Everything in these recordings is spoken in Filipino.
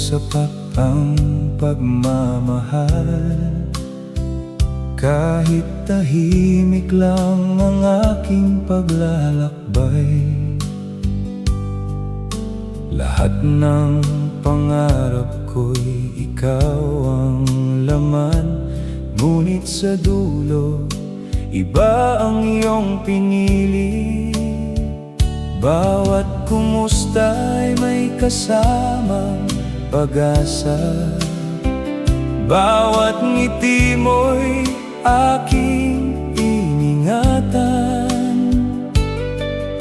sapat ang pagmamahal. Kahit tahimik lang ang aking paglalakbay, lahat ng pangarap ko'y ikaw ang laman. Ngunit sa dulo, iba ang iyong pinili. Bawat kumusta'y may kasamang pag-asa. Bawat ngiti mo'y aking iningatan.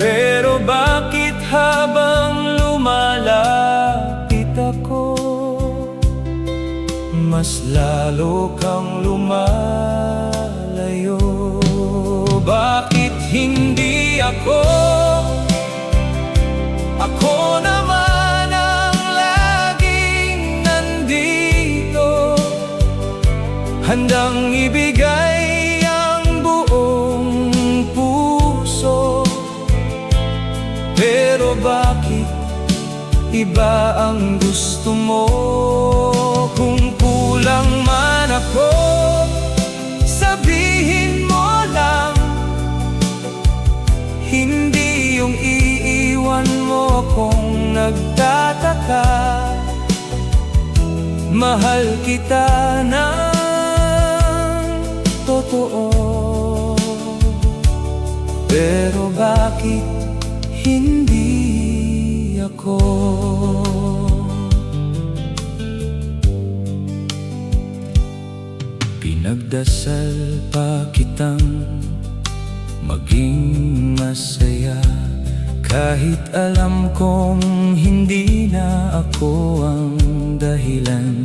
Pero bakit habang lumalapit ako, mas lalo kang lumalayo? Bakit hindi ako naman ang laging nandito, handang ibigay ang buong puso? Pero bakit iba ang gusto mo? Kung kulang man ako, sabihin mo lang. Hindi yung iiwan mo kung nagtataka. Mahal kita ng totoo. Pero bakit hindi ako? Pinagdasal pa kitang maging masaya, kahit alam kong hindi na ako ang dahilan.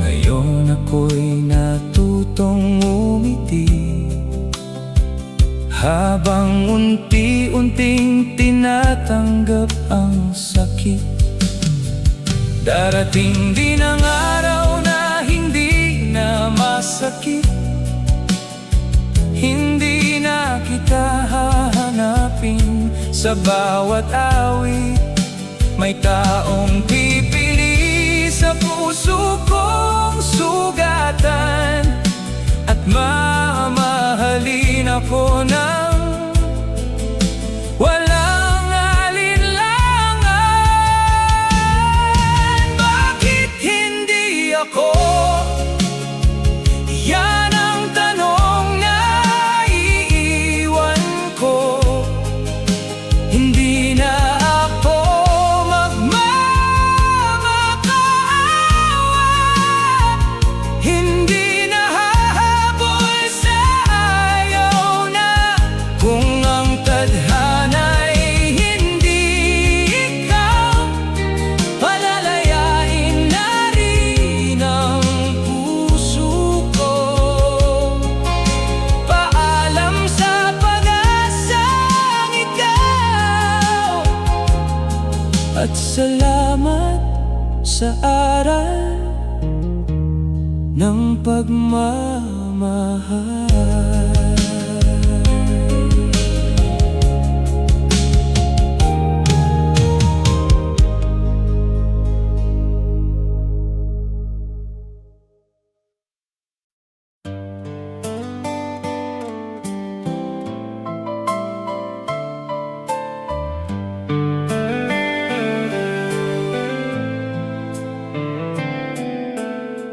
Ngayon ako'y natutong umiti, habang unti-unting tinatanggap ang sakit. Darating din ang araw na hindi na masakit. Hindi na kita hahanapin sa bawat awit. May taong pipili sa puso kong sugatan, at mamahalin ako ng walang alinlangan. Bakit hindi ako? Yan ang tanong na iiwan ko. Hindi na ako magmamakaawa. Hindi na hahabol sa ayaw na. Kung ang tadhana'y hindi ikaw, palalayain na rin ang puso ko. Paalam sa pag-asang ikaw, at salamat sa aral ng pagmamahal.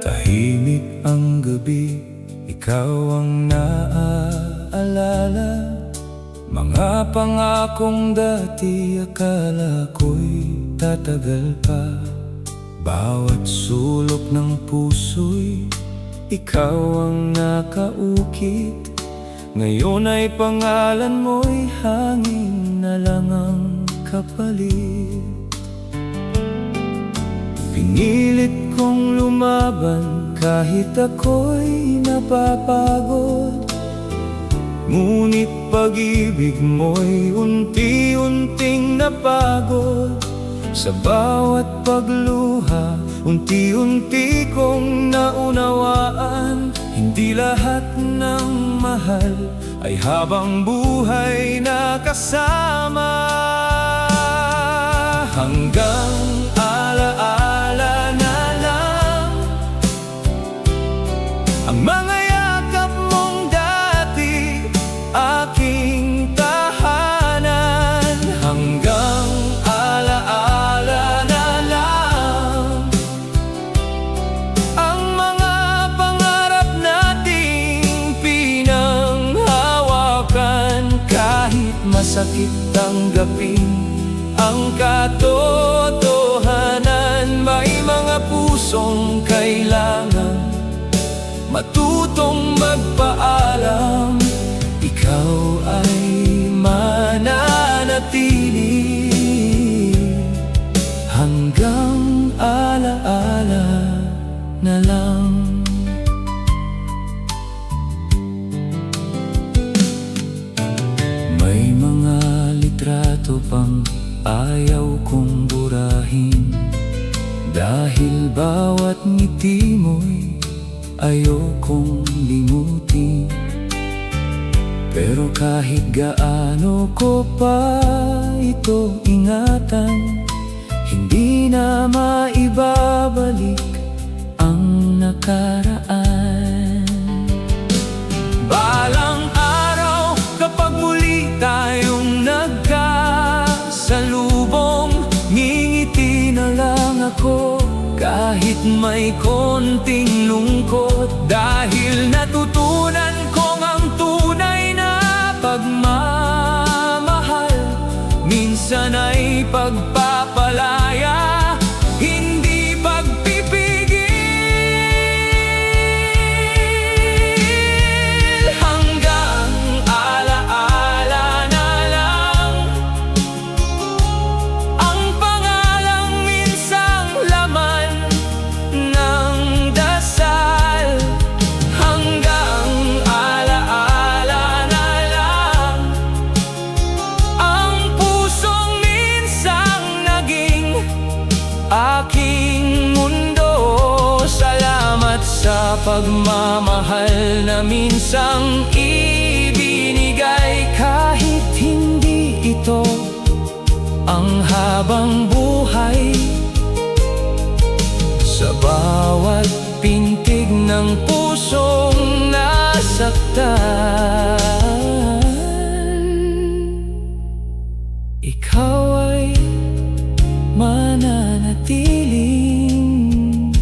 Tahimik ang gabi, ikaw ang naaalala. Mga pangakong dati akala ko'y tatagal pa. Bawat sulok ng puso'y ikaw ang nakaukit. Ngayon ay pangalan mo'y hangin na lang ang kapalit. Pinilit kong lumaban kahit ako'y napapagod. Ngunit pag-ibig mo'y unti-unting napagod. Sa bawat pagluha, unti-unti kong naunawaan, hindi lahat ng mahal ay habang buhay nakasama. Hanggang sakit tanggapin ang katotohanan. May mga pusong kailangan matutong magpaalam. Ikaw ay mananatili hanggang alaala na lang. May mga litrato pang ayaw kong burahin, dahil bawat ngiti mo'y ayokong limutin. Pero kahit gaano ko pa ito ingatan, hindi na maibabalik ang nakaraan. Balang araw kapag muli tayong nagkasalubong, ngingiti na lang ako kahit may konting lungkot, dahil natutunan kong ang tunay na pagmamahal minsan ay pagpapalaya, hindi pagpipigil. Hanggang alaala na lang ang pangalang minsang laman ng dasal. Hanggang alaala na lang ang pusong minsang naging aking mundo. Salamat sa pagmamahal na minsang ibinigay, kahit hindi ito ang habang buhay. Sa bawat pintig ng pusong nasaktan, ikaw ay mananatiling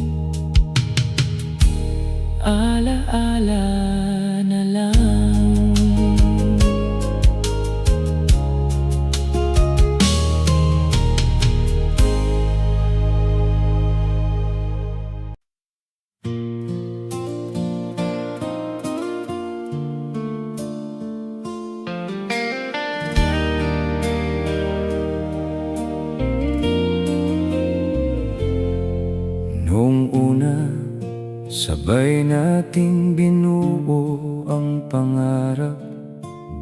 alaala na lang. Noong una, sabay nating binuo ang pangarap.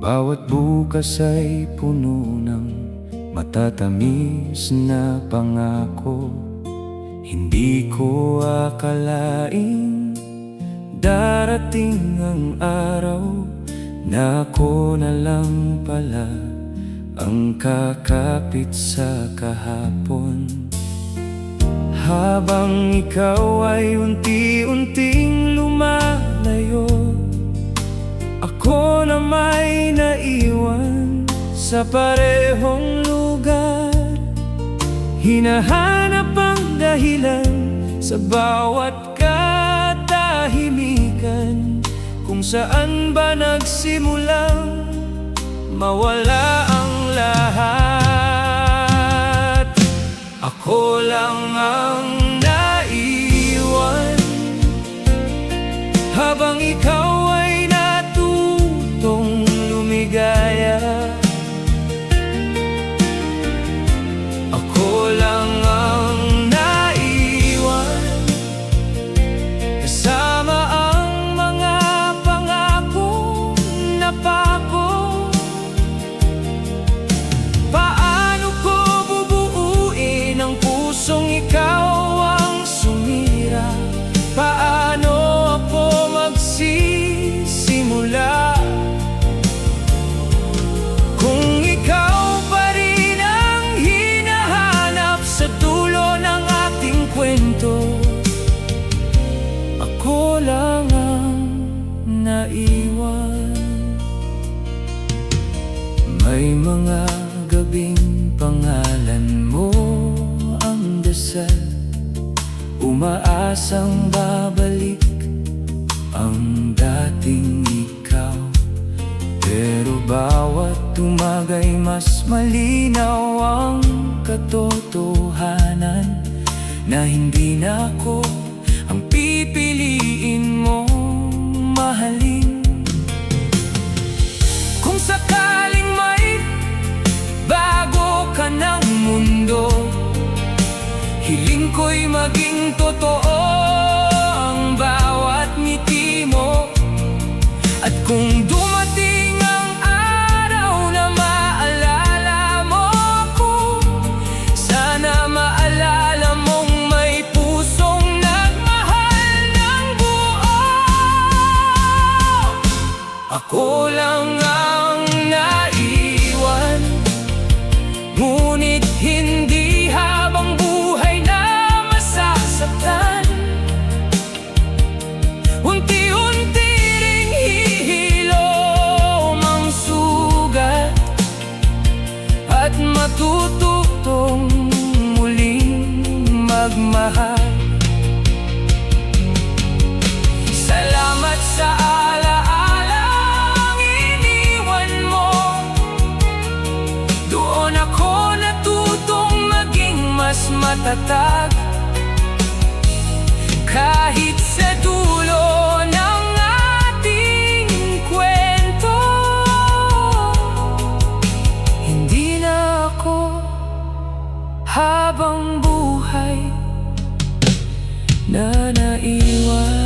Bawat bukas ay puno ng matatamis na pangako. Hindi ko akalaing darating ang araw na ako na lang pala ang kakapit sa kahapon. Habang ikaw ay unti-unting lumalayo, ako na may naiwan sa parehong lugar. Hinahanap ang dahilan sa bawat katahimikan, kung saan ba nagsimulang mawala ang lahat. Ako lang ang naiwan habang ikaw ay natutong lumigaya. Ako lang ang naiwan kasama ang mga pangako na pako. Paano ko bubuuin ang pusong ikaw ang sumira? Paano ako magsisimula kung ikaw pa rin ang hinahanap sa dulo ng ating kwento? Ako lang ang naiwan. May mga gabing pangalan mo ang dasal, umaasang babalik ang dating ikaw. Pero bawat tumagay mas malinaw ang katotohanan na hindi na ako ang pipiliin mong mahalin. Kung sakaling may bago ka ng mundo, hiling ko'y maging totoo ang bawat ngiti mo. At kung dumating ang araw na maalala mo ako, sana maalala mong may pusong nagmahal ng buo. Ako lang ang naiwan, ngunit hindi habang buhay na masasaktan. Unti-unti ring hihilom ang sugat at matututong muling magmahal. Salamat sa alaalang iniwan mo. Doon ako natutong maging mas matatag, kahit sa dulo ng ating kwento. Hindi na ako habang buhay na naiwan.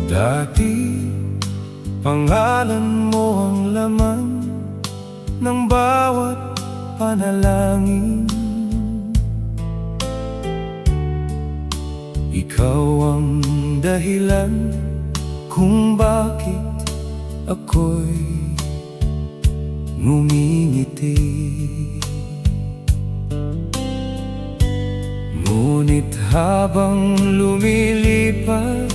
Dati, pangalan mo ang laman ng bawat panalangin. Ikaw ang dahilan kung bakit ako'y ngumingiti. Ngunit habang lumilipas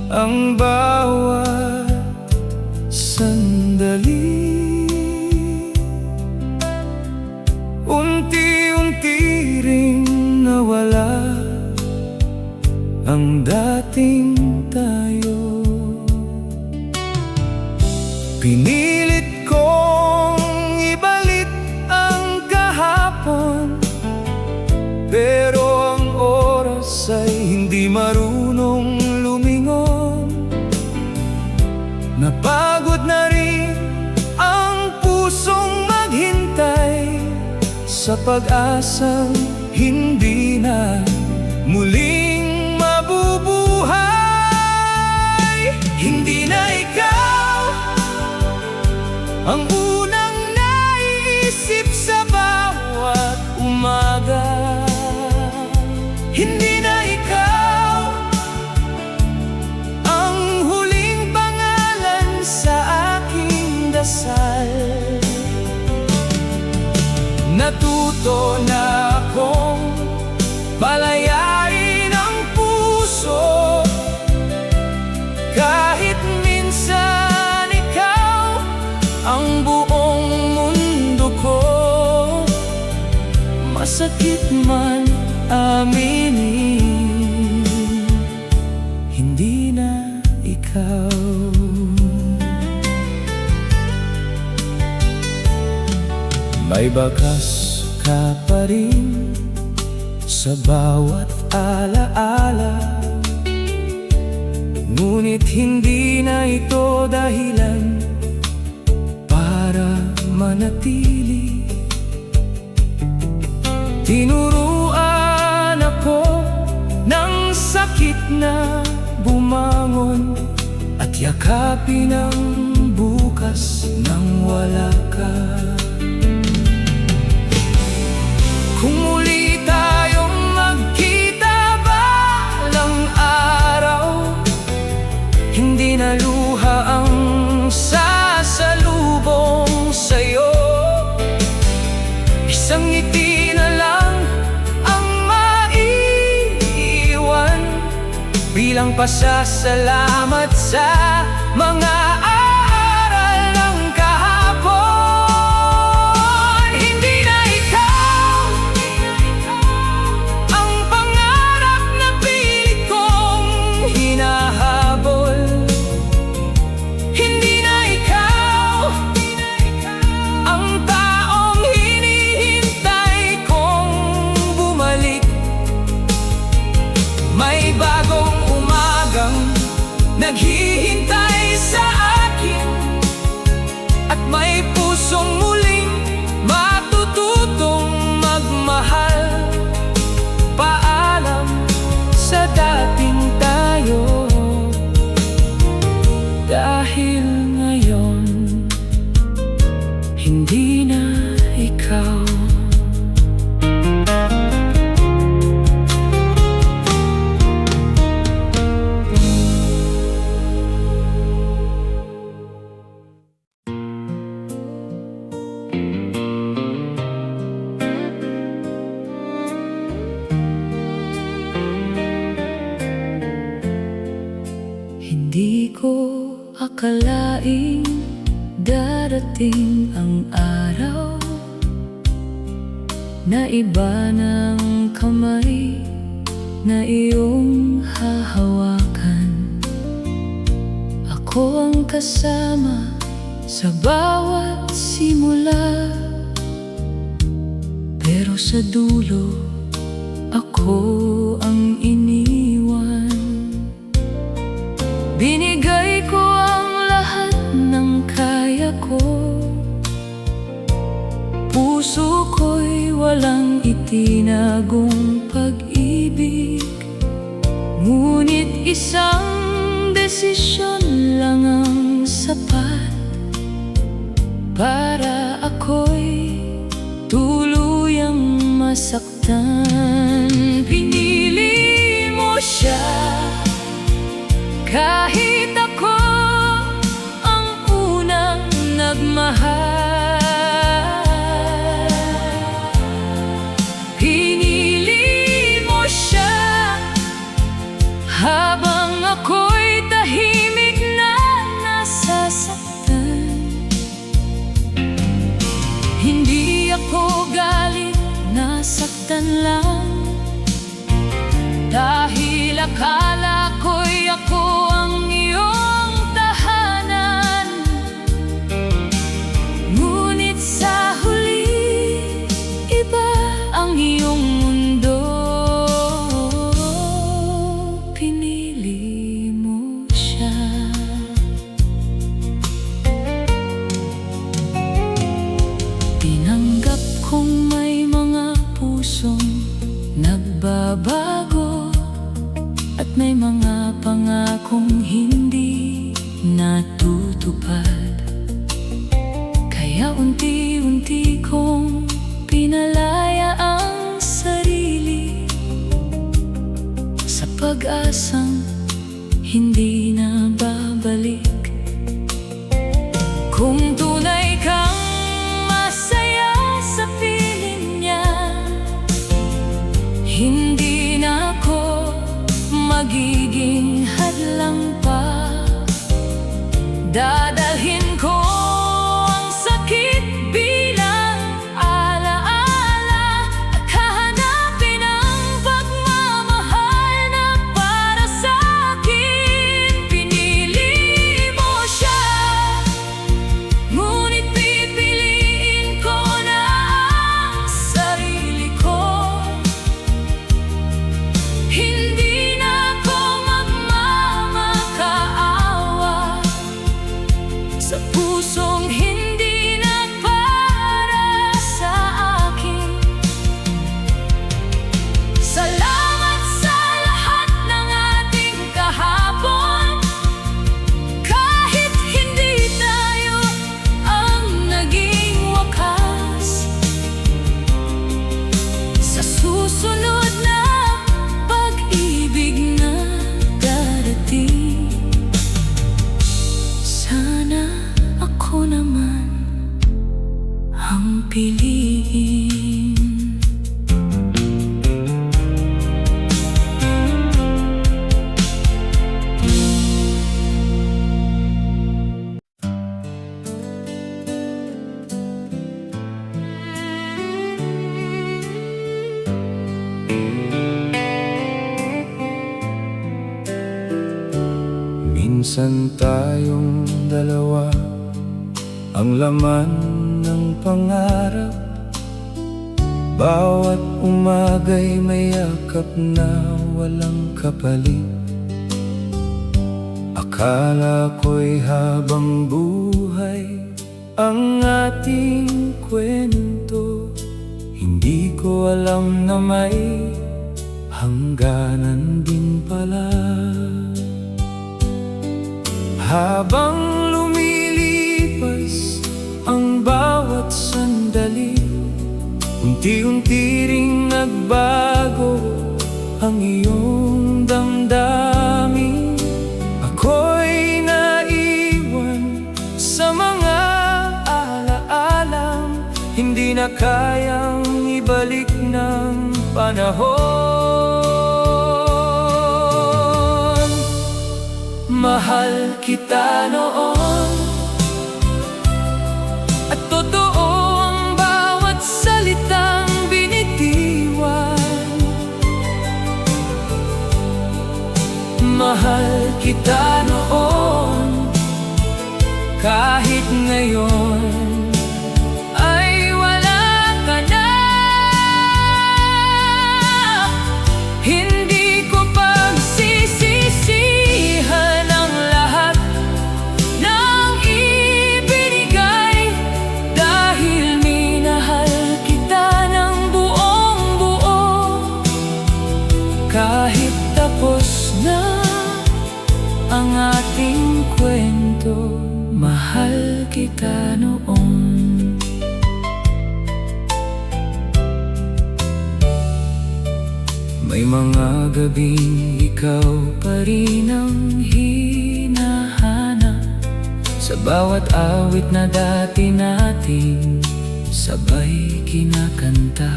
ang bawat sandali, unti-unti ring nawala ang dating tayo. Pinilit kong ibalik ang kahapon, pero ang oras ay hindi marunong lumingon. Napagod na rin ang pusong maghintay sa pag-asang hindi na muling mabubuhay. Hindi na ikaw ang unang naiisip sa bawat umaga. Hindi na ikaw ang huling pangalan sa aking dasal. Natuto na akong palayain ang puso, kahit minsan ikaw ang buong mundo ko. Masakit man aminin, hindi na ikaw. May bakas ka pa rin sa bawat alaala, ngunit hindi na ito dahilan para manatili. Tinuruan ako ng sakit na bumangon at yakapin ang bukas nang wala ka. Kung muli tayong magkita balang araw, hindi na luha ang sasalubong sa'yo. pasasalamat sa mga aral ng kahapon. Hindi na ikaw ang pangarap na pilit kong hinahabol. Hindi na ikaw ang taong hinihintay kong bumalik. May bagong naghihintay sa akin, at may pusong muling matututong magmahal. Paalam sa dating tayo, dahil ngayon hindi na ikaw. Hindi ko akalaing darating ang araw na iba ng kamay na iyong hahawakan. Ako ang kasama sa bawat simula, pero sa dulo ako ang iniwan. Binigay ko ang lahat ng kaya ko, puso ko'y walang itinagong pag-ibig. Ngunit isang desisyon lang ang sapat para ako'y tuluyang masaktan. Pinili mo siya kahit ako ang unang nagmahal. Pinili mo siya habang ako'y tahimik na nasasaktan. Hindi ako galit, nasaktan lang, dahil akala ko'y ako ang iyong tahanan. Ngunit sa huli, iba ang iyong mundo. Pinili mo siya. Tinanggap kong may mga pusong nagbabago, at may mga pangakong hindi natutupad. Kaya unti-unti kong pinalaya ang sarili sa pag-asang hindi na babalik. Kung tunay kang masaya sa piling niya, hindi na ako magiging hadlang pa. Dadalhin ko ang sakit bilang alaala, at hahanapin ang pagmamahal na para sa akin. Pinili minsan tayong dalawa, ang laman ng pangarap. Bawat umaga'y may yakap na walang kapalit. Akala ko'y habang buhay ang ating kwento. Hindi ko alam na may hangganan din pala. Habang lumilipas ang bawat sandali, unti-unti ring nagbago ang iyong damdamin. Ako'y naiwan sa mga alaalang hindi na kayang ibalik ng panahon. Mahal kita noon, at totoo ang bawat salitang binitiwan. Mahal kita noon, kahit ngayon ay wala ka na. Hindi ko pagsisisihan ang lahat ng ibinigay, dahil minahal kita ng buong buo. Kahit tapos na ang ating kwento, mahal kita noon. May mga gabing ikaw pa rin ang hinahanap, sa bawat awit na dati nating sabay kinakanta.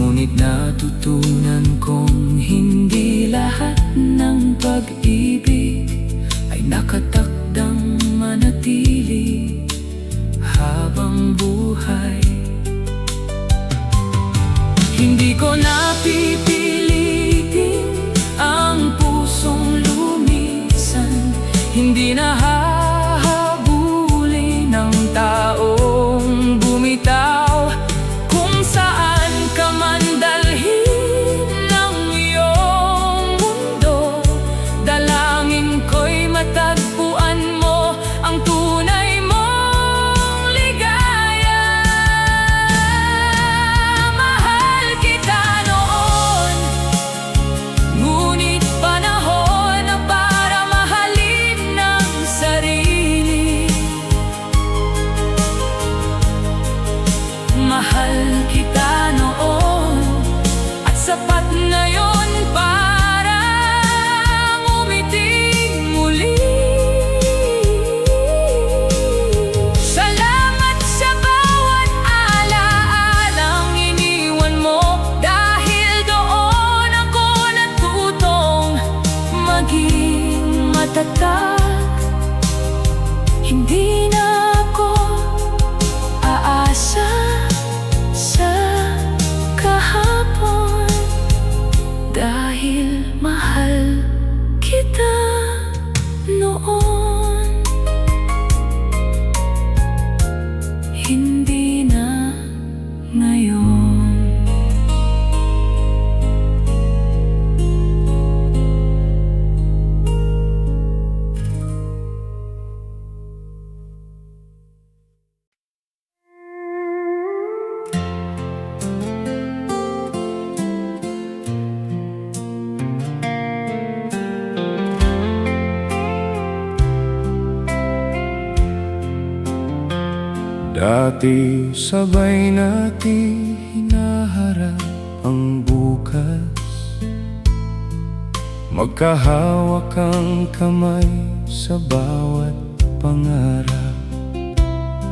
Ngunit natutunan kong hindi lahat ng pag-ibig ay nakatakdang manatili habang buhay. Hindi ko napipilitin ang pusong lumisan, hindi na hahabulin ng taong bumitaw. Kung saan ka man dalhin ng iyong mundo, dalangin ko'y matagpuan mo ang tunay mong ligaya. Mahal kita noon, ngunit panahon na para mahalin ng sarili. Mahal kita noon, at sapat na yon para umiting muli. Salamat sa bawat alaalang iniwan mo, dahil doon ako natutong maging matatag. Hindi na ako aasa sa kahapon, dahil mahal kita noon. Hindi na ngayon. Dati sabay nating hinaharap ang bukas, magkahawak ang kamay sa bawat pangarap.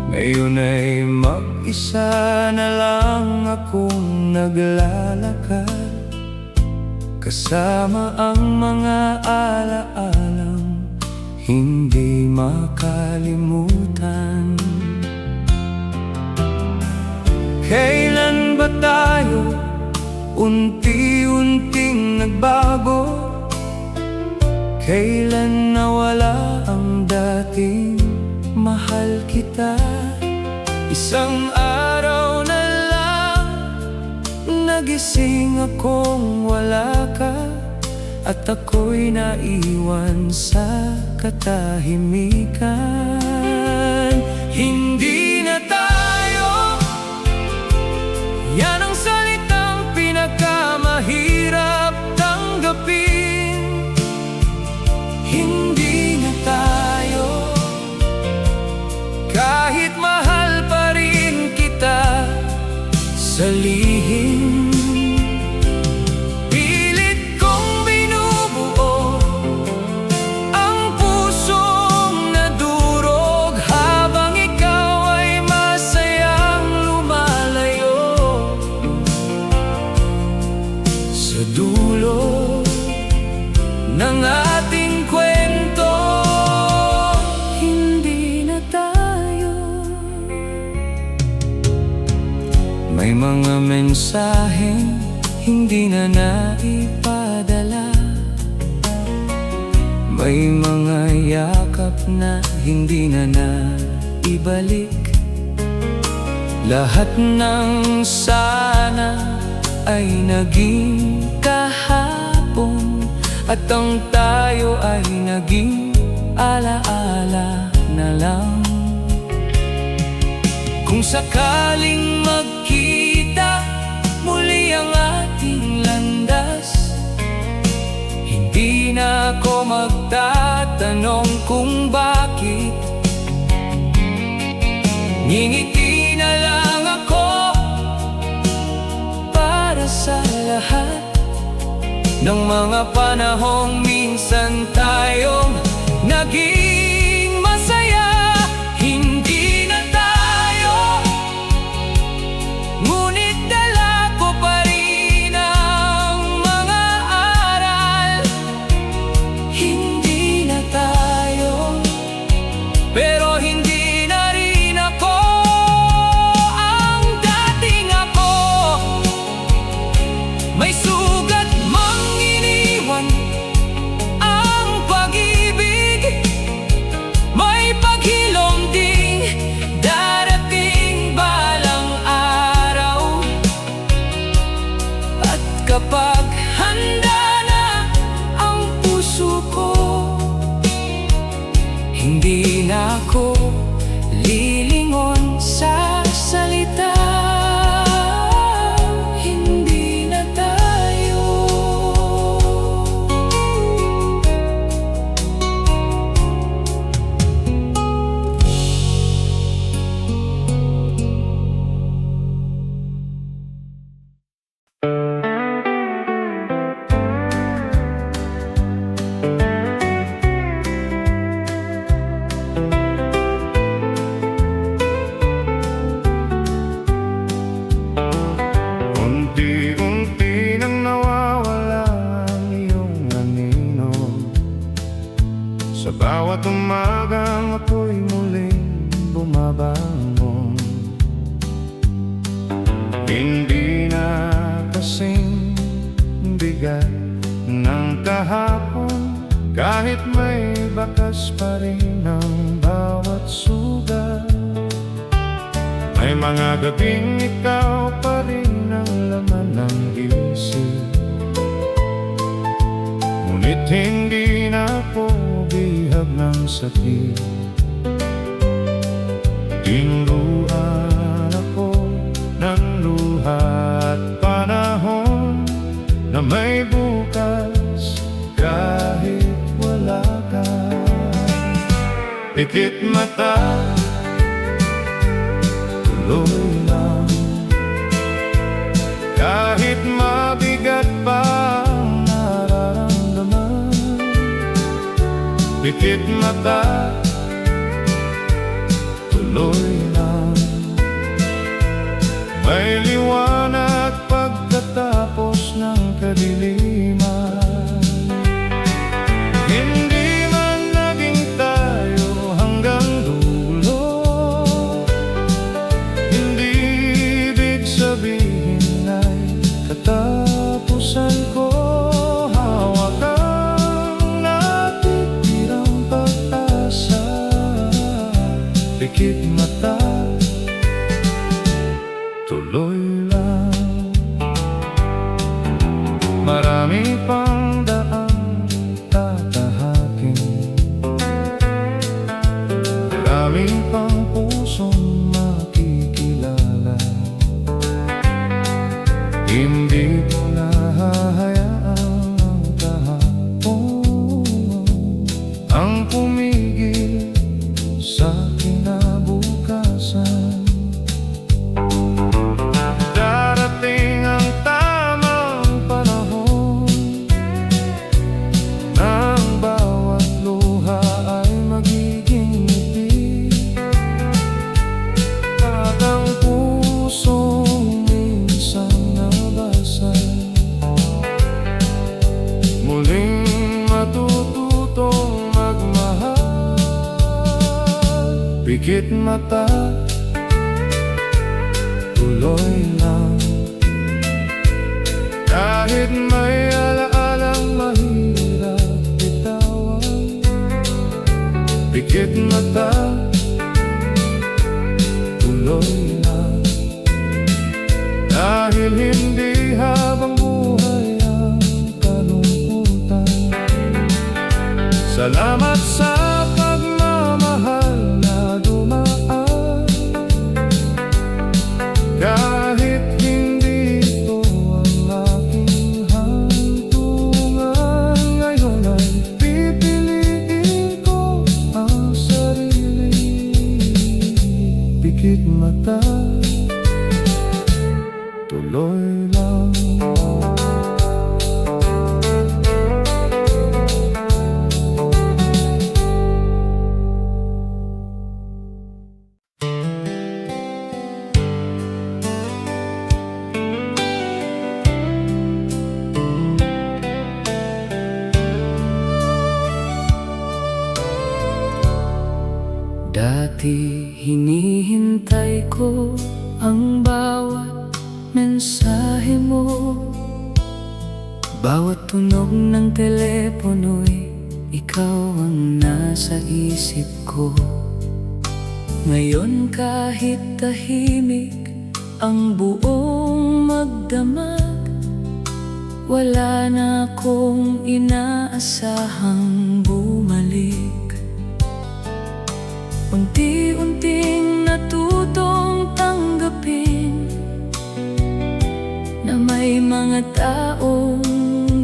Ngayon ay mag-isa na lang akong naglalakad, kasama ang mga alaalang hindi makalimutan. Kailan ba tayo unti-unting nagbago? Kailan nawala ang dating mahal kita? Isang araw na lang nagising akong wala ka, at ako'y naiwan sa katahimikan. Hindi na tayo, yan ang salitang pinakamahirap tanggapin. Hindi na tayo, kahit mahal pa rin kita sa lihim. Pilit kong binubuo ang pusong nadurog, habang ikaw ay masayang lumalayo sa dulo ng ating kwento. Hindi na tayo. May mga mensaheng hindi na naipadala, may mga yakap na hindi na naibalik. Lahat ng sana ay naging kahapon, at ang tayo ay naging alaala na lang. Kung sakaling magkita muli ang ating landas, hindi na ako magtatanong kung bakit. Ngingiti na lang ako para sa lahat ng mga panahong minsan tayong naging masaya. Hindi na tayo, ngunit dala ko pa rin ang mga aral. Hindi na tayo, pero hindi na rin ako ang dating ako. May sugat mang iniwan ang pag-ibig, may paghilom ding darating balang araw. At kapag handa na ang puso ko, hindi na ako lilingon sa salita. Hindi na tayo. Unti-unti nang nawawala ang iyong anino. Sa bawat umagang ako'y muling bumabangon, hindi na kasing bigat ng kahapon, kahit may bakas pa rin ang bawat sugat. May mga gabing ikaw pa rin ang laman ng isip, ngunit hindi na ako bihag ng sakit. Tinuruan ako ng luha at panahon na may bukas kahit wala ka. Pikit mata, tuloy lang, kahit mabigat pa ang nararamdaman. Pikit mata, tuloy lang, may liwanag pagkatapos ng kadiliman. Hindi man naging tayo hanggang dulo, hindi ibig sabihin ay katapusan ko. Hawakan natin pikit mata, tuloy lang. Marami pang daan tatahakin, marami pang pusong makikilala. Hindi ko nahahayaang kahapon ang pumigil sa kinabukasan. Darating ang tamang panahon, ang bawat luha ay magiging ngiti, at ang pusong minsan nabasag muling matututong magmahal. Pikit mata, tuloy lang. Kahit may alaalang mahirap bitawan, pikit mata, tuloy lang. Dahil hindi habang buhay ang kalungkutan. Salamat sa pagmamahal na dumaan, kahit hindi ito ang aking hantungan. Ngayon ay pipiliin ko ang sarili. Pikit mata, tuloy lang. Dati hinihintay ko ang bawat mensahe mo, bawat tunog ng telepono'y ikaw ang nasa isip ko. Ngayon kahit tahimik ang buong magdamag, wala na akong inaasahang bumalik. Unti-unting natutong tanggapin na may mga taong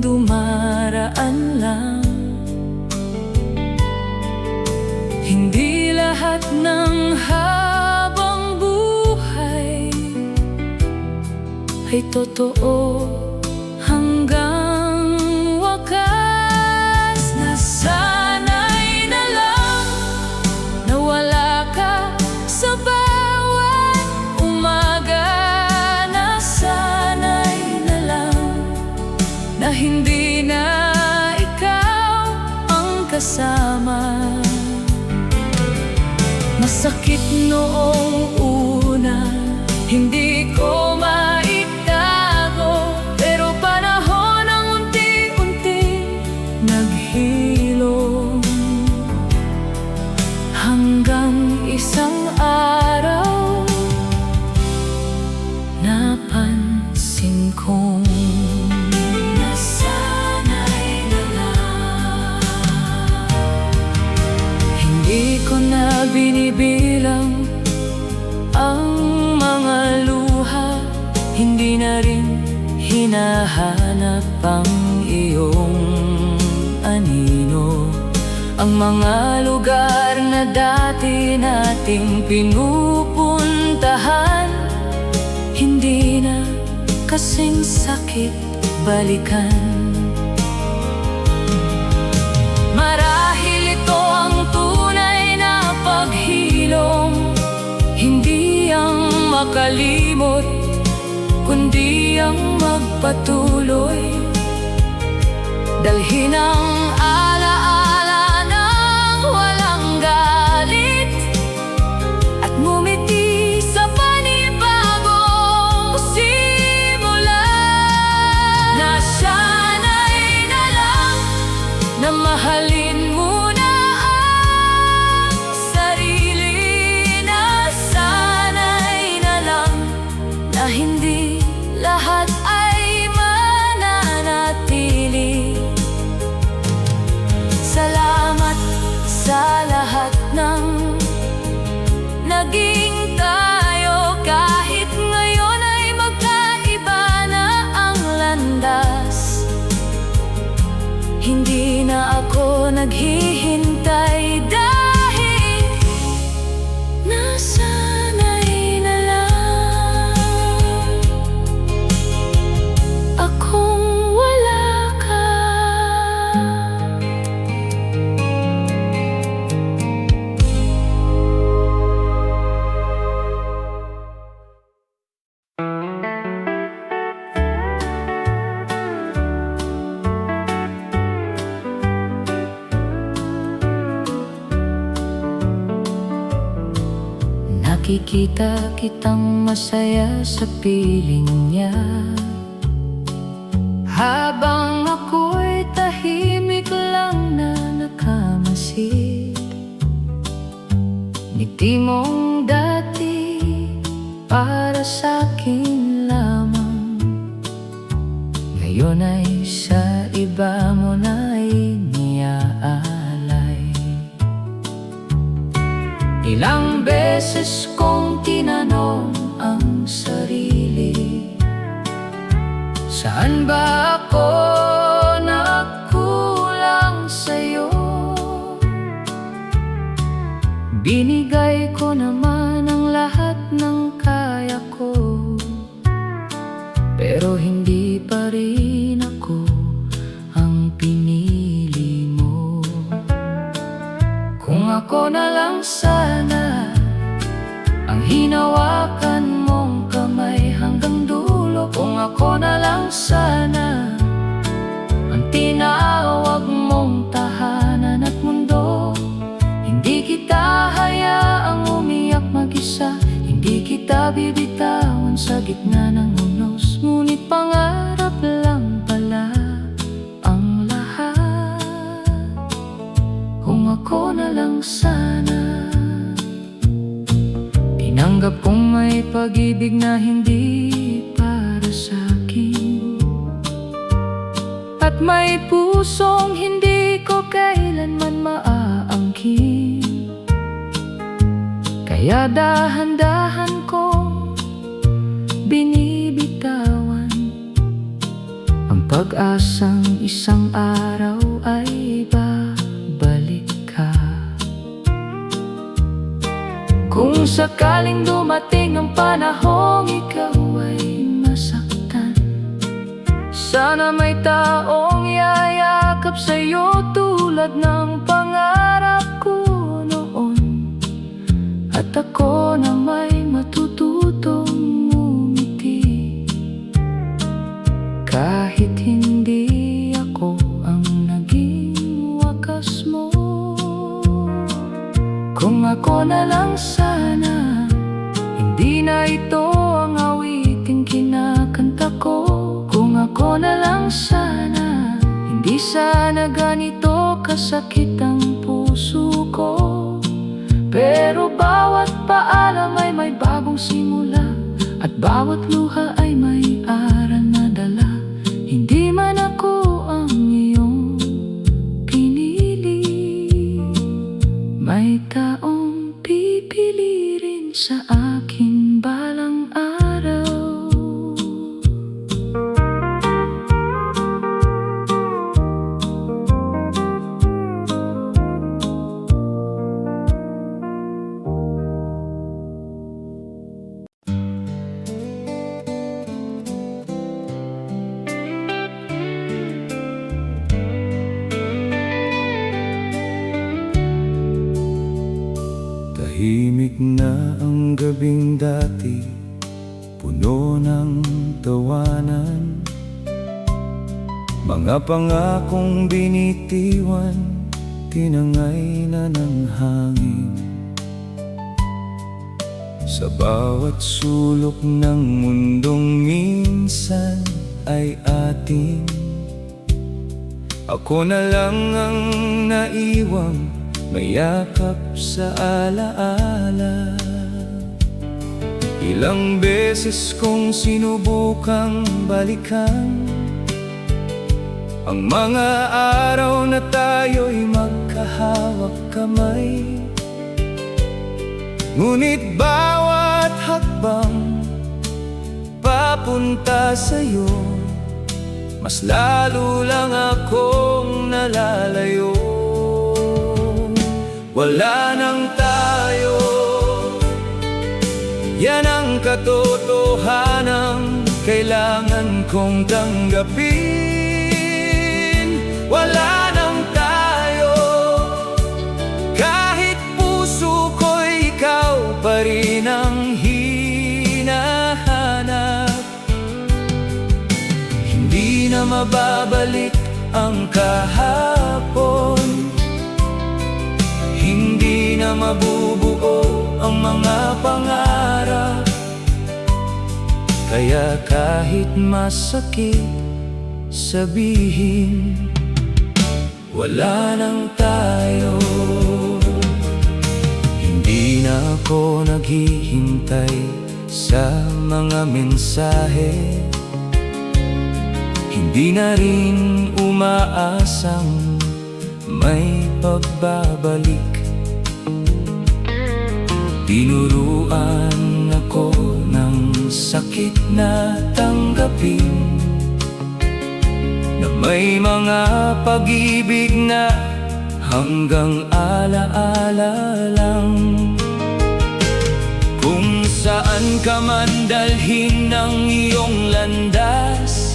dumaraan lang. Hindi lahat ng habang buhay ay totoo hanggang wakas. Nasanay na lang na wala ka sa bawat umaga. Nasanay na lang na hindi na ikaw ang kasama. Masakit noong una, hindi ko maitago, pero panahon ang unti-unti naghilom, hanggang isang araw napansin kong nasanay na lang. Hindi ko na binibilang ang mga luha, hindi na rin hinahanap ang iyong anino. Ang mga lugar na dati nating pinupuntahan, hindi na kasing sakit balikan. Marahil ito ang tunay na paghilom, hindi ang makalimot, kundi ang magpatuloy. Dalhin ang alaala ng walang galit at ngumiti sa panibagong simula. Nasanay na lang na mahalin mo na ang sarili nakikita kitang masaya sa piling niya, habang ako'y tahimik lang na nakamasid. Ngiti mong dati para sa'kin lamang, ngayon ay sa iba mo na iniaalay. Ilang beses kong tinanong ang sarili, saan ba ako nagkulang sa'yo? Binigay ko naman ang lahat ng kaya ko, pero hindi pa rin ako ang pinili mo. Kung ako na lang sana ang hinawakan mong kamay hanggang dulo, kung ako na lang sana ang tinawag mong tahanan at mundo, hindi kita hayaang umiyak mag-isa, hindi kita bibitawan sa gitna ng unos. Ngunit pangarap lang pala ang lahat, kung ako na lang sana. Tinanggap kong may pag-ibig na hindi para sa'kin, at may pusong hindi ko kailanman maaangkin. Kaya dahan-dahan kong binibitawan ang pag-asang isang araw ay babalik ka. Kung sakaling dumating ang panahong ikaw ay masaktan, sana may taong yayakap sa'yo tulad ng pangarap ko noon, at ako na may matututong umiti. Kahit hindi ako ang naging wakas mo, kung ako na lang sana, hindi na ito ang awiting kinakanta ko. Kung ako na lang sana, hindi sana ganito kasakit ang puso ko. Pero bawat paalam ay may bagong simula, at bawat luha ay may aral na dala. Hindi man ako ang iyong pinili, may taong pipili rin sa akin balang araw. Tahimik na ang gabing dati, puno ng tawanan. Mga pangakong binitiwan, tinangay na ng hangin. Sa bawat sulok ng mundong minsan ay atin, ako na lang ang naiwang mayakap sa alaala. Ilang beses kong sinubukang balikan ang mga araw na tayo'y magkahawak kamay. Ngunit bawat hakbang papunta sa'yo, mas lalo lang akong nalalayo. Wala nang tayo, yan ang katotohanan kailangan kong tanggapin. Wala nang tayo, kahit puso ko'y ikaw pa rin ang hinahanap. Hindi na mababalik ang kahapon, hindi na mabubuo ang mga pangarap. Kaya kahit masakit sabihin, wala nang tayo. Hindi na ako naghihintay sa mga mensahe, hindi na rin umaasang may pagbabalik. Tinuruan ako ng sakit na tanggapin, na may mga pag-ibig na hanggang alaala lang. Kung saan ka man dalhin ng iyong landas,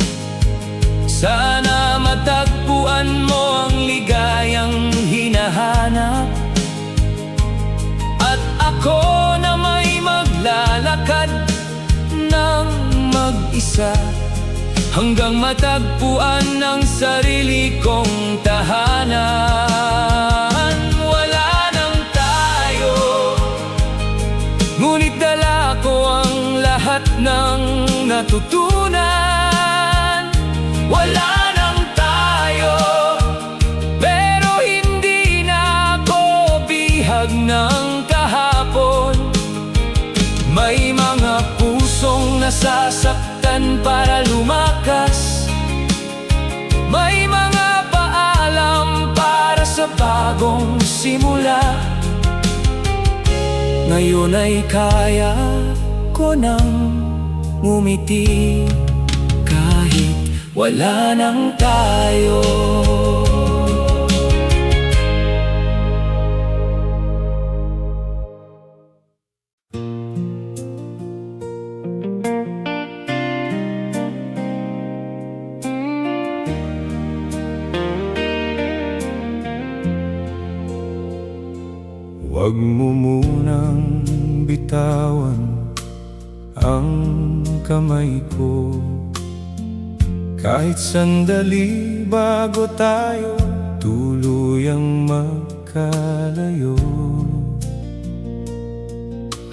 sana matagpuan mo ang ligayang hinahanap. At ako na may maglalakad ng mag-isa, hanggang matagpuan ang sarili kong tahanan. Wala nang tayo, ngunit dala ko ang lahat ng natutunan. Wala nang tayo, pero hindi na ako bihag ng kahapon. May mga pusong nasasaktan para lumakas, may mga paalam para sa bagong simula. Ngayon ay kaya ko nang ngumiti kahit wala nang tayo. Huwag mo munang bitawan ang kamay ko, kahit sandali bago tayo tuluyang magkalayo.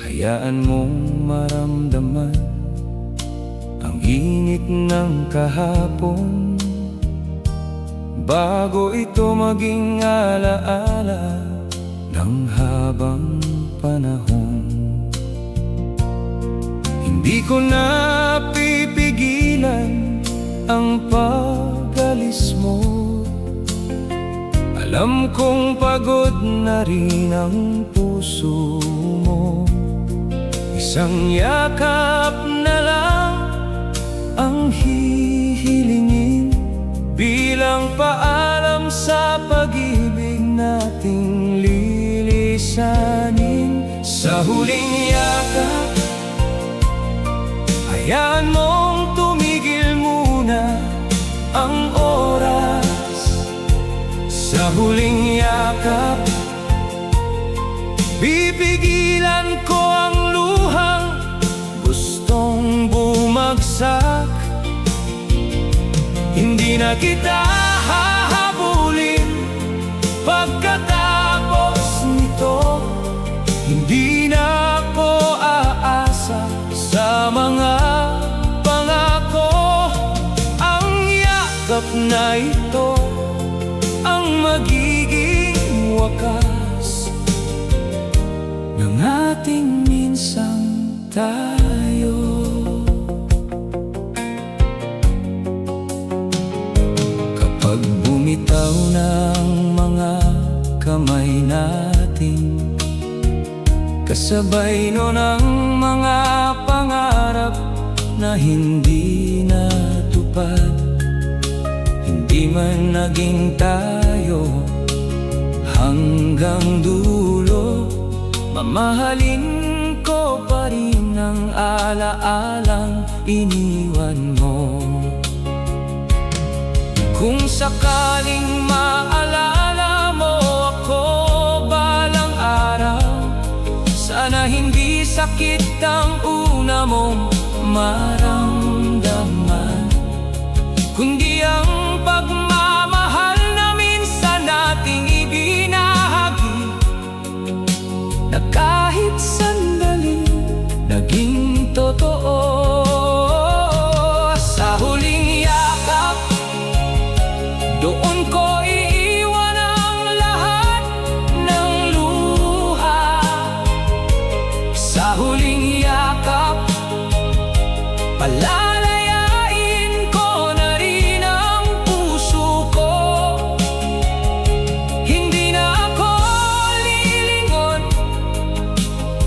Hayaan mong maramdaman ang init ng kahapon, bago ito maging alaala ng habang panahon. Hindi ko na pipigilan ang pag-alis mo. Alam kong pagod na rin ang puso mo. Isang yakap na lang ang hihilingin, bilang paalam sa pag-ibig nating lilisanin. Sa huling yakap, hayaan mong tumigil muna ang oras. Sa huling yakap, pipigilan ko ang luhang gustong bumagsak. Hindi na kita hahabulin pagkatapos nito. Hindi na ako aasa sa mga pangako. Ang yakap na ito ang magiging wakas ng ating minsang tayo. Kapag bumitaw ng mga kamay natin, kasabay nun ang mga pangarap na hindi natupad. Hindi man naging tayo hanggang dulo, mamahalin ko pa rin ang alaalang iniwan mo. Kung sakaling maalala mo ako balang araw, sana hindi sakit ang una mong maramdaman, kundi ang pagmamahal na minsan nating ibinahagi, na kahit sa Palalayain ko na rin ang puso ko. Hindi na ako lilingon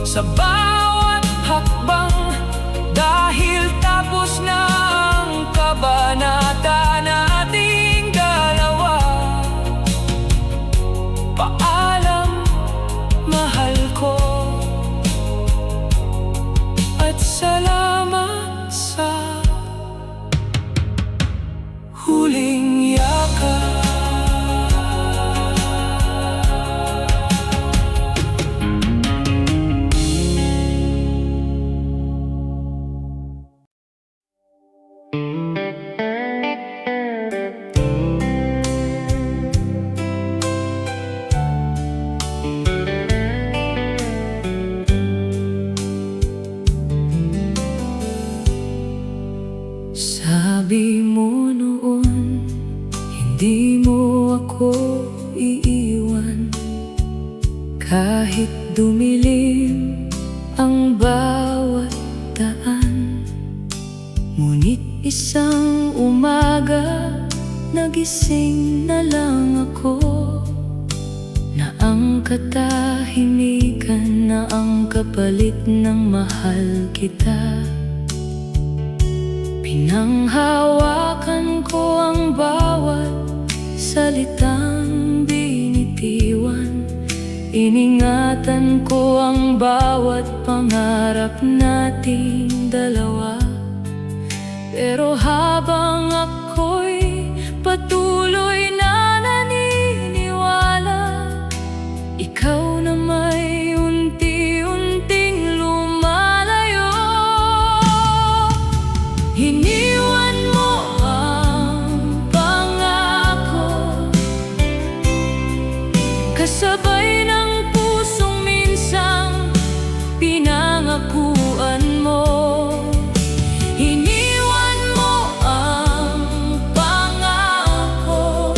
sa bawat hakbang, dahil tapos na ang kabanata nating dalawa. Paalam, mahal ko, at salamat sa huling yakap. Sabi mo noon, hindi mo ako iiwan, kahit dumilim ang bawat daan. Ngunit isang umaga, nagising na lang ako, na ang katahimikan na ang kapalit ng mahal kita. Pinanghawakan ko ang bawat salitang binitiwan, iningatan ko ang bawat pangarap nating dalawa. Pero habang ako'y patuloy na naniniwala, ikaw na may unti-unting lumalayo. Iniwan mo ang pangako, kasabay ng pusong minsang pinangakuan mo. Iniwan mo ang pangako,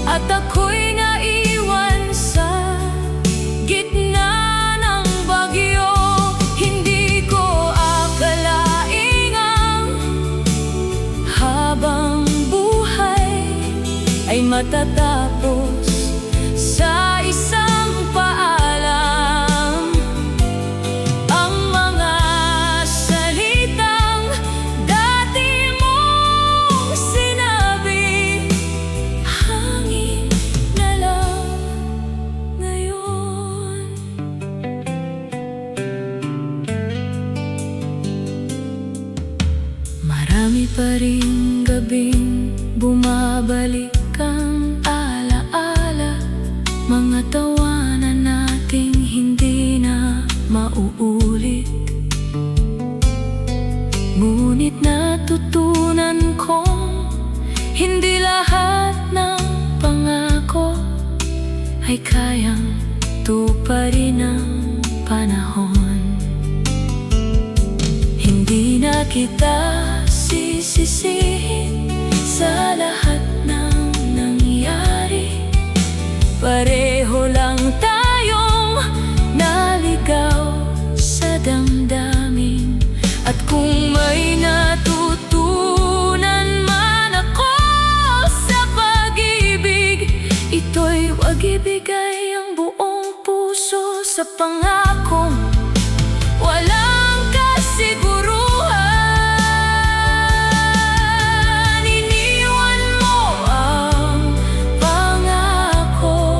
at ako'y naiwan sa gitna ng bagyo. Hindi ko akalaing ang habang buhay ay matatapos sa isang paalam. Ang mga salitang dati mong sinabi, hangin na lang ngayon. Marami pa ring gabing bumabalik ang alaala, mga tawanan nating hindi na mauulit. Ngunit natutunan kong hindi lahat ng pangako ay kayang tuparin ng panahon. Hindi na kita sisisihin sa lahat ng nangyari. Pareho lang tayong naligaw sa damdamin. At kung may natutunan man ako sa pag-ibig, ito'y wag ibigay ang buong puso sa pangakong walang kasiguruhan. Iniwan mo ang pangako,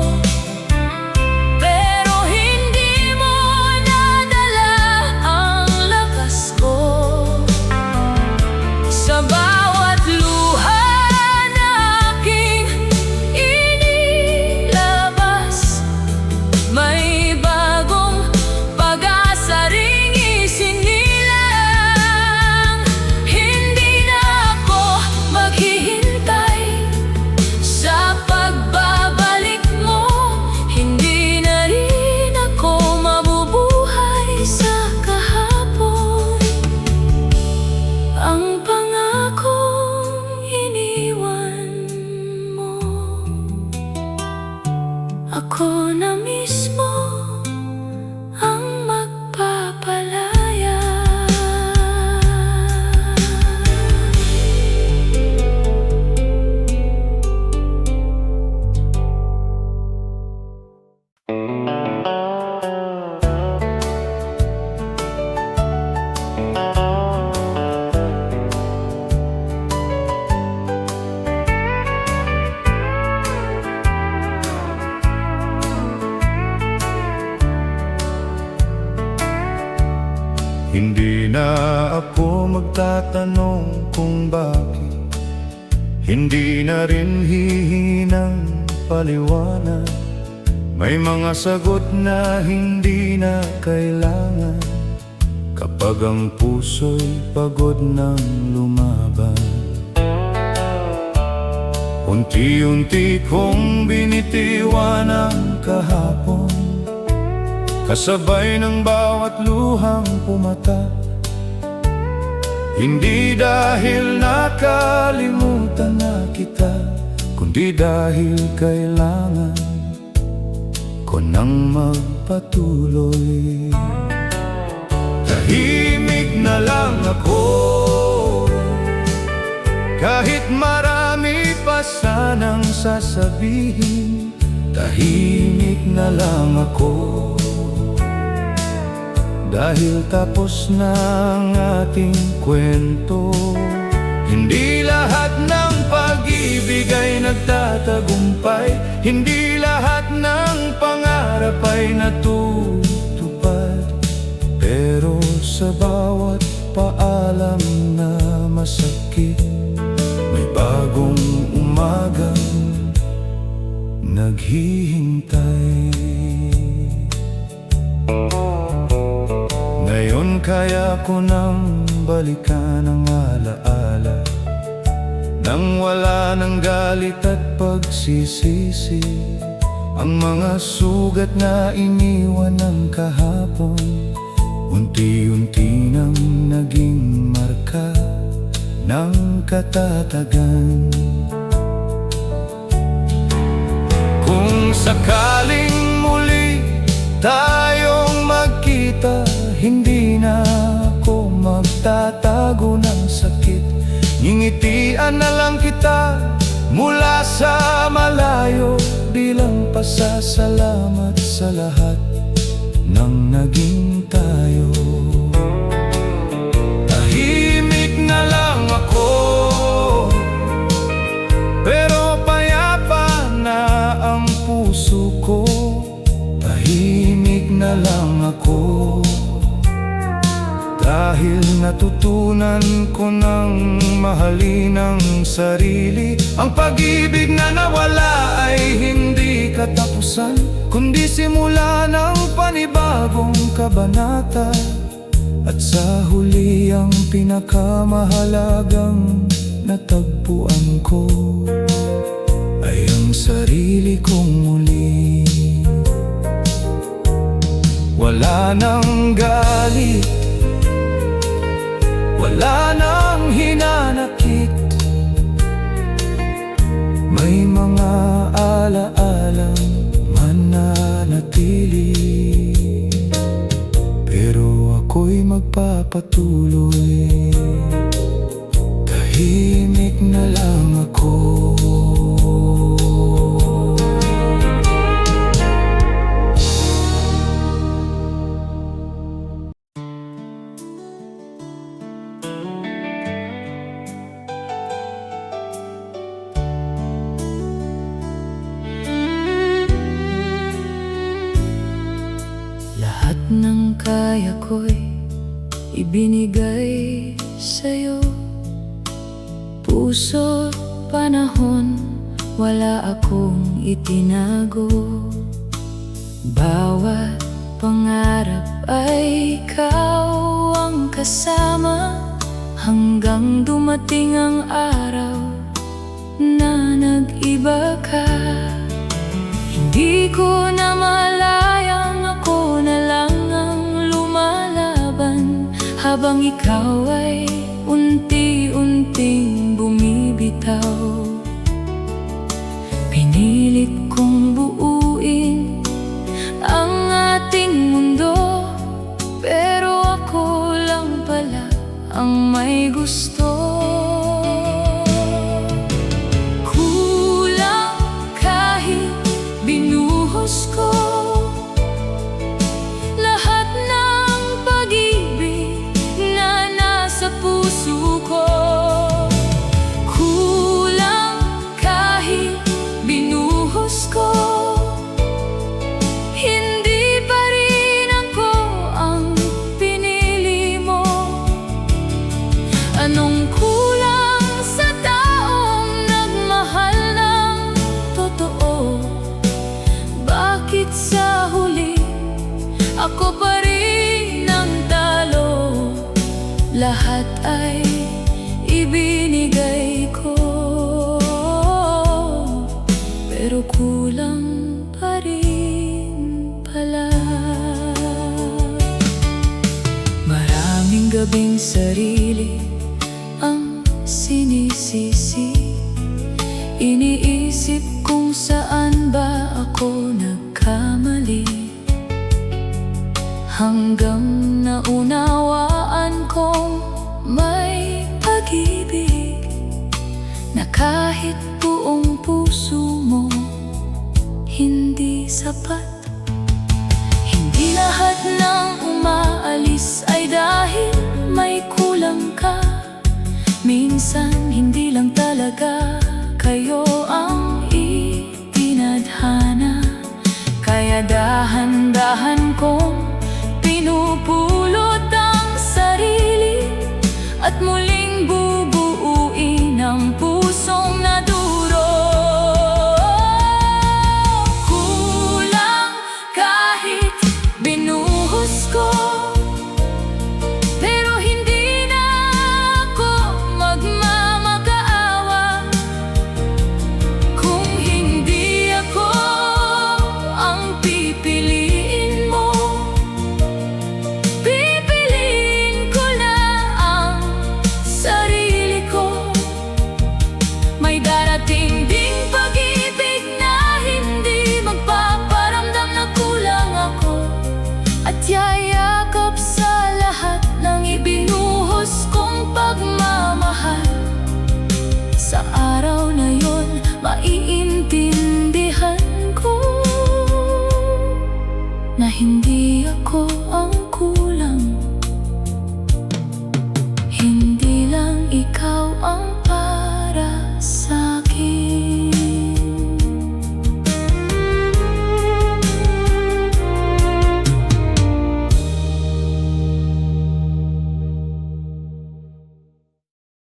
pero hindi mo nadala ang lakas ko. Sa bawat luha na aking inilabas, may bagong pag-asa ring isinilang. Hindi na ako maghihintay sa pagbabalik mo, hindi na rin ako mabubuhay sa kahapon. Ang pangakong iniwan mo, ako na mismo ang magpapalaya. Hindi na ako magtatanong kung bakit, hindi na rin hihingi ng paliwanag. May mga sagot na hindi na kailangan kapag ang puso'y pagod ng lumaban. Unti-unti kong binitiwan ang kahapon, kasabay ng bawat luhang pumata. Hindi dahil nakalimutan na kita, kundi dahil kailangan ko nang magpatuloy. Tahimik na lang ako, kahit marami pa sanang sasabihin. Tahimik na lang ako, dahil tapos na ang ating kwento. Hindi lahat ng pag-ibig ay nagtatagumpay, hindi lahat ng pangarap ay natutupad. Pero sa bawat paalam na masakit, may bagong umagang naghihintay. Ngayon kaya ko nang balikan ang alaala, nang wala ng galit at pagsisisi. Ang mga sugat na iniwan ng kahapon, unti-unti nang naging marka ng katatagan. Kung sakaling muli tayong magkita, hindi na ako magtatago ng sakit. Ngingitian na lang kita mula sa malayo, bilang pasasalamat sa lahat ng naging tayo. Tahimik na lang ako, pero payapa na ang puso ko. Tahimik na lang ako, dahil natutunan ko ng mahalin ang sarili. Ang pag-ibig na nawala ay hindi katapusan, kundi simula ng panibagong kabanata. At sa huli ang pinakamahalagang natagpuan ko ay ang sarili kong muli. Wala nang galit, wala nang hinanakit, may mga alaalang mananatili. Pero ako'y magpapatuloy, tahimik na lang ako. Lahat ng kaya ko'y ibinigay sa'yo. Puso't panahon, wala akong itinago. Bawat pangarap ay ikaw ang kasama, hanggang dumating ang araw na nag-iba ka. Hindi ko na malayang ako na lang ang lumalaban, habang ikaw ay unti-unting bumibitaw. Pinilit kong buuin ang ating mundo, pero ako lang pala ang may gusto. Kulang kahit binuhos ko lahat ng pag-ibig na nasa puso ko. Kulang kahit binuhos ko, hindi pa rin ako ang pinili Bakit sa huli ako pa rin ang talo? Lahat ay ibinigay ko, pero kulang pa rin pala. Maraming gabing sarili ang sinisisi. Iniisip kung saan ba ako nagkamali, hanggang naunawaan kong may pag-ibig na kahit buong puso mo hindi sapat. Hindi lahat ng umaalis ay dahil may kulang ka. Minsan hindi lang talaga kayo ang itinadhana. Kaya dahan-dahan kong pinupulot ang sarili at muling bubuuin ang pusong naduro. Kulang kahit binuhos ko, pero hindi na ako magmamakaawa. Kung hindi ako ang pipiliin mo, pipiliin ko na ang sarili ko. May darating ding pag-ibig na hindi magpaparamdam na kulang ako, at yayakap sa lahat ng ibinuhos kong pagmamahal. Sa araw na yon, maiintindihan ko na hindi ako ang kulang. Hindi lang ikaw ang